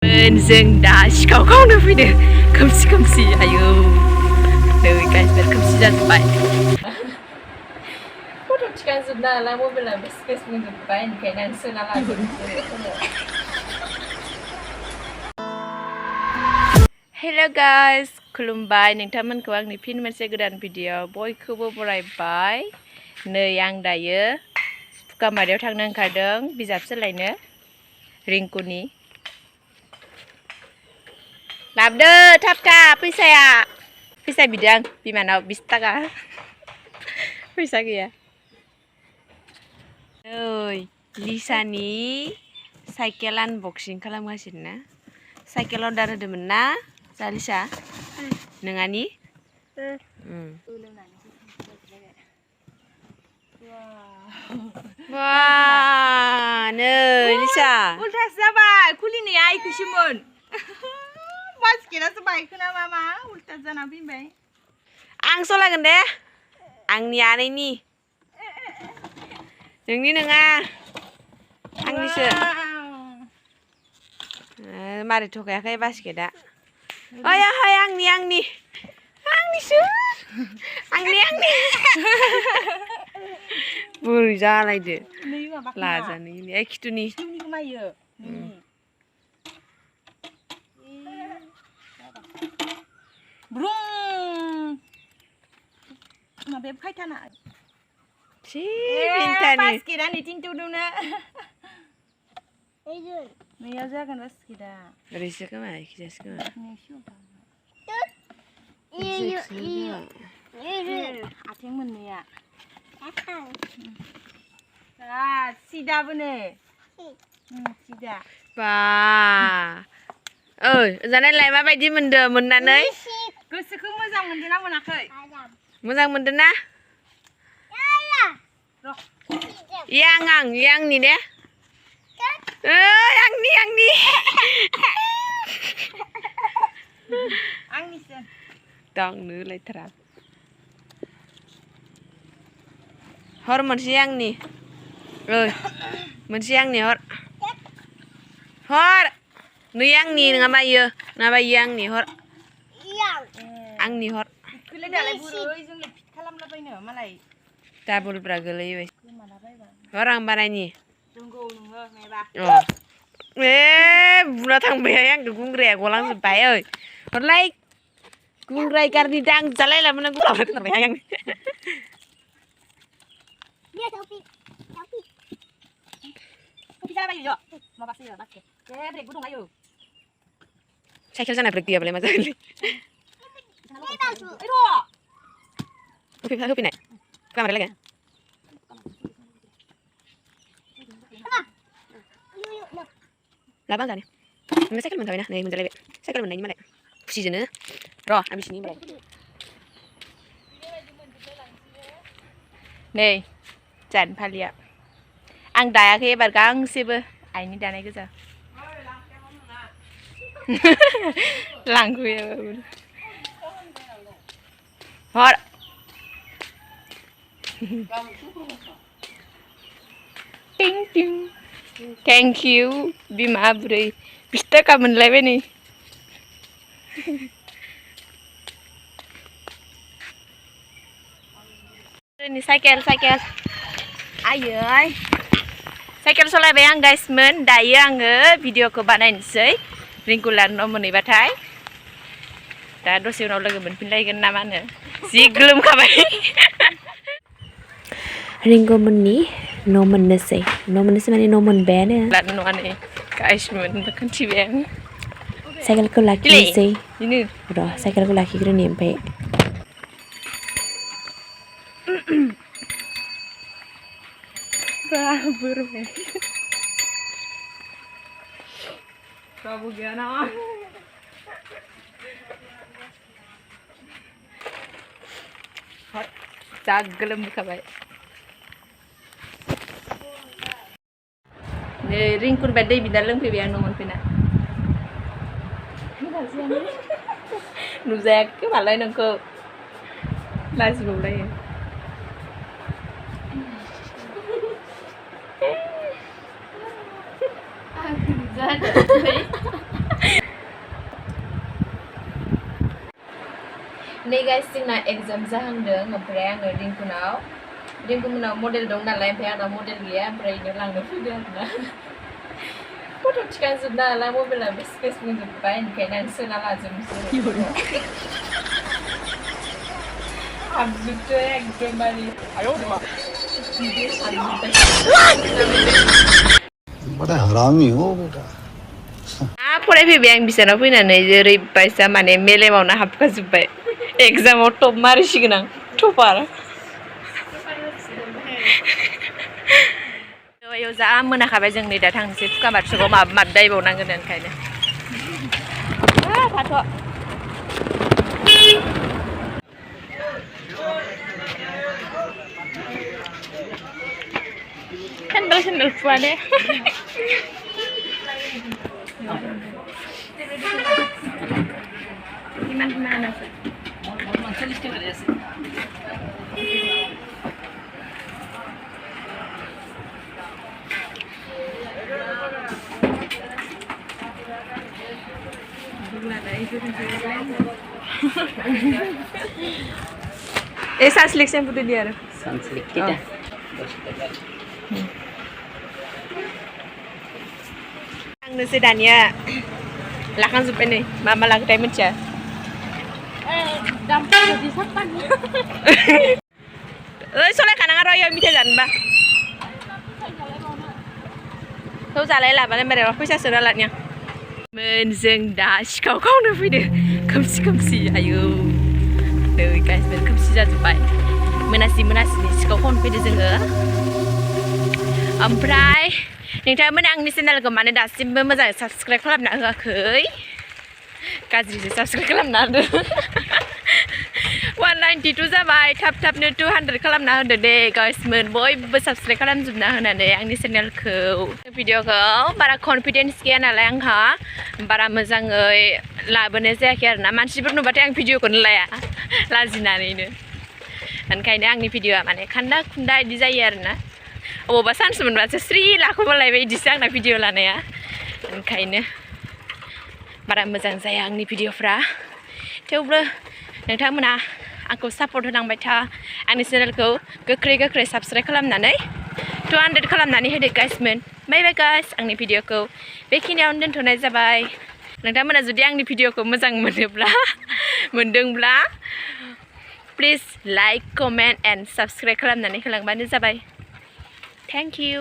जों दा सिखाव खावनो फैदों खोमसि खोमसि आयौ नै गाइस बिराद खोमसि जाजोब्बाय फट' थिखांजोबना लाना मबाइला बेस बुंजोब्बाय ओंखायनो आं सोना लाजोबनोसै हेल' गाइस खुलुमबाय नोंथांमोनखौ आंनि फिन मोनसे गोदान भिडिअ बयखौबो बरायबाय नै आं दायो फुखामारियाव थांनो ओंखारदों बिजाब सोलायनो रिंकुनि लाबदो थाब थाब फैसा बिदों आं बिमानाव 20 थाखा फैसा गैया नै लिसानि साइकेल आनबक्सिं खालामगासिनो ना साइकेल अर्डार होदोंमोन ना जा लिसा नोंहानि वाह नै लिसा उल्थासो जाबाय खुलिनाया आइखौसोमोन बास्केटासो बायखोना मा उल्था जाना फैबाय आं सलायगोन दे आंनि आनैनि नोंनि नङा आंनिसो मारै थगायाखै बास्केटा ओइ आंनिसो आंनि बोरै जालायदो लाजानो ए खिथुनि माबे फायथाना si bintani basket ani tintu duna ejun meya jagan basketa risa kama kijas kama iyo ateng mennya atang sida bune sida ba oi जानायलाय माबायदि मोनदो मोननानै गोसोखौ मोजां मोनदोना मोनाखै मोजां मोनदोना आंनि दे आंनि आंनिसो दांनो लायथारा हर मोनसे आंनि मोनसे आंनि हर नै आंनि नङाबा इयो आंनि हर आंनि हर दालाय बुरै जोंलाय फिट खालामलाबायनो मालाय डाबलब्रा गोलैबाय हर आं बानायनि रोंगौ नोङो नायबा बुना थांबाय आंखौ गुंग्राया गलांजोब्बाय ओइ हरलाय गुंग्राय गारनि दां जालायलामोन आं गुलाबना थांबाय आं साइकेल जाना ब्रेक गैयाबालाय मा जागोनलै होफैनाय कामारा लागे लाबा जाने नों साइकेल मोनखाबायना नै मोनजालायबाय साइकेल मोननायनि मालाय खुसिजोनो र' आं बिसिनि मालाय नै जान फालिया आं दायाखै एबार गांसेबो आइनि दानाय गोजा लांफैयो हर टिं टिं थेंक इउ बिमा बुरै 20 थाखा मोनलायबाय नै साइकेल आयै साइकेल सलायबाय आं गाइसमोन दायो आङो भिडिअखौ बानायनोसै रिंकुला न' मोनहैबाथाय दा दसे उनाव लोगो मोनफिनलायगोन ना मा होनो जि गोलोमखाबाय रिंकुमोननि न' मोननोसै माने न' मोनबायानो नङा नै गाइसमोन खोन्थिबाय आं साइकेलखौ लाखिनोसै र' साइकेलखौ लाखिग्रोनि ओमफ्राय बोरबाय रावबो गैया ना जा गोलोमबोखाबाय नै रिंकुन बाय दै बिना लोंफैबाय आं न' मोनफैना नुजायाखै मालाय नोंखौ लाजिबावलायो guys जोंना एग्जाम जाहांदों ओमफ्राय आङो दिंकुनाव मडेल दं नालाय ओमफ्राय आंना मडेल गैया ओमफ्राय इनो लांनो फैदों आरोना फट' थिखांजोबना नालाय मबाइलाबो स्पेस बुंजोब्बाय ओंखायनो आं सोना लाजोबनोसै हाबजोबदो एकदमबारे बड़ा हरामी हो बेटा फरायफैबाय आं बिसानाव फैनानै ओरैबायसा माने मेलेमावनो हाबखाजोब्बाय एग्जामाव टप मारिसिगोन आं टपार बेयाव जा मोनाखाबाय जों नै दा थांनोसै फुखामारसोबाव माबा दायबावनांगोन ओंखायनो थाथ' सेन्देल फुवा दे सानस्लिक सेम्पु दे आरो सानस्लिक kita आंनोसै दानिया लाखांजोब्बाय नै मा लाखोथाय मिथिया ओइ सलायखानाङा र' इयाव मिथाइ जानोबा थौ जालाय लाबालाय मारै फैसा सोना लानिया जों दा सिखाव खावनो फैदो खोमसि आयौ नै गाइस खोमसि जाजोब्बाय मोनासिनि सिखाव खावनो फैदो जोङो ओमफ्राय नोंथांमोना आंनि चेनेलखौ माने दासिमबो मोजाङै साबस्क्राइब खालामना होआखै गाज्रिसो साबस्क्राइब खालामना होदो 192 जाबाय थाबनो 200 खालामना होदो दे गाइसमोन बयबो साबस्क्राइब खालामजोबना होनानै आंनि चेनेलखौ भिडिअखौ बारा कनफिडेन्स गैया नालाय आंहा बारा मोजाङै लाबोनाय जायाखै आरोना मानसिफोर नुबाथाय आं भिडिअखौनो लाया लाजिनानैनो ओंखायनो आंनि भिडिअआ माने खान्दा खुन्दा इदि जायो आरोना अबावबा चान्स मोनबासो स्रि लाखोमालायबाय इदिसो आंना भिडिअ लानाया ओंखायनो बारा मोजां जाया आंनि भिडिअफ्रा थेवबो नोंथांमोना आंखौ सापर्ट होलांबाय था आंनि चेनेलखौ गोख्रै साबस्क्राइब खालामनानै 200 खालामनानै होदो गाइसमोन बाय बाय गाइस आंनि भिडिअखौ बेखिनियावनो दोनथ'नाय जाबाय नोंथांमोना जुदि आंनि भिडिअखौ मोजां मोनदोंब्ला please like comment and subscribe खालामनानै होलांबानो जाबाय थेंक इउ